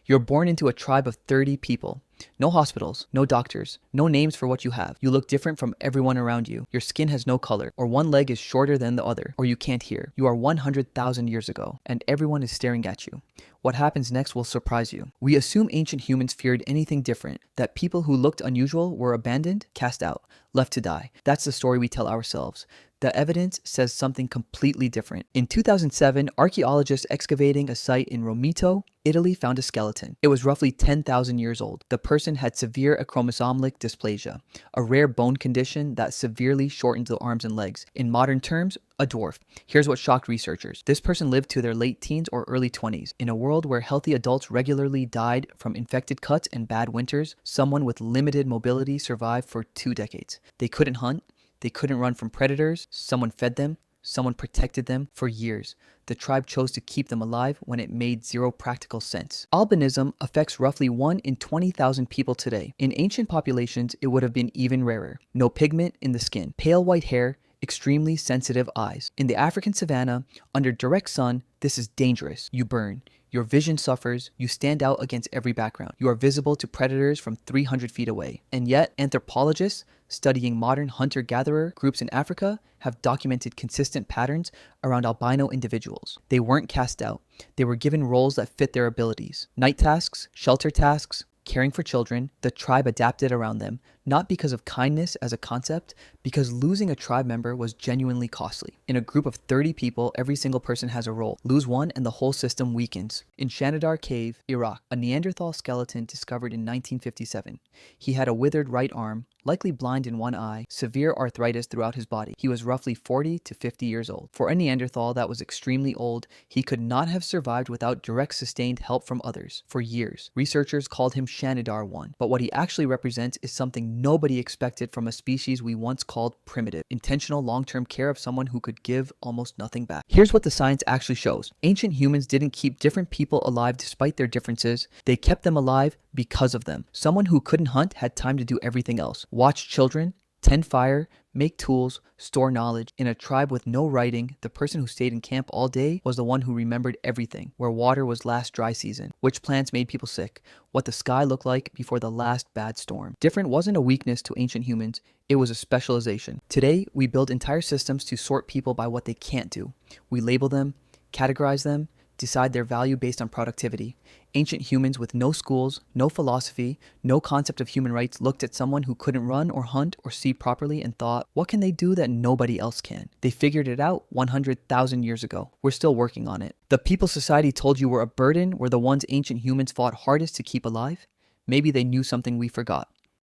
You're born into a tribe of 30 people. No hospitals, no doctors, no names for what you have. You look different from everyone around you. Your skin has no color, or one leg is shorter than the other, or you can't hear. You are 100,000 years ago, and everyone is staring at you. What happens next will surprise you. We assume ancient humans feared anything different, that people who looked unusual were abandoned, cast out, left to die. That's the story we tell ourselves. The evidence says something completely different. In 2007, archaeologists excavating a site in Romito, Italy found a skeleton. It was roughly 10,000 years old. The person had severe acromosomic dysplasia, a rare bone condition that severely shortens the arms and legs. In modern terms, a dwarf. Here's what shocked researchers. This person lived to their late teens or early 20s. In a world where healthy adults regularly died from infected cuts and bad winters, someone with limited mobility survived for 2 decades. They couldn't hunt. They couldn't run from predators. Someone fed them. Someone protected them for years. The tribe chose to keep them alive when it made zero practical sense. Albinism affects roughly 1 in 20,000 people today. In ancient populations, it would have been even rarer. No pigment in the skin, pale white hair, extremely sensitive eyes. In the African savanna, under direct sun, this is dangerous. You burn. Your vision suffers. You stand out against every background. You are visible to predators from 300 feet away. And yet, anthropologists studying modern hunter-gatherer groups in Africa have documented consistent patterns around albino individuals. They weren't cast out. They were given roles that fit their abilities. Night tasks, shelter tasks, caring for children. The tribe adapted around them, not because of kindness as a concept, because losing a tribe member was genuinely costly. In a group of 30 people, every single person has a role. Lose one and the whole system weakens. In Shanidar Cave, Iraq, a Neanderthal skeleton discovered in 1957. He had a withered right arm, likely blind in one eye, severe arthritis throughout his body. He was roughly 40 to 50 years old. For a Neanderthal that was extremely old, he could not have survived without direct sustained help from others. For years, researchers called him Shanidar 1, but what he actually represents is something nobody expected from a species we once called primitive: intentional long-term care of someone who could give almost nothing back. Here's what the science actually shows. Ancient humans didn't keep different people alive despite their differences. They kept them alive because of them. Someone who couldn't hunt had time to do everything else. Watch children, tend fire, make tools, store knowledge. In a tribe with no writing, the person who stayed in camp all day was the one who remembered everything: where water was last dry season, which plants made people sick, what the sky looked like before the last bad storm. Different wasn't a weakness to ancient humans, it was a specialization. Today, we build entire systems to sort people by what they can't do. We label them, categorize them, decide their value based on productivity. Ancient humans with no schools, no philosophy, no concept of human rights looked at someone who couldn't run or hunt or see properly and thought, what can they do that nobody else can? They figured it out 100,000 years ago. We're still working on it. The people society told you were a burden were the ones ancient humans fought hardest to keep alive. Maybe they knew something we forgot.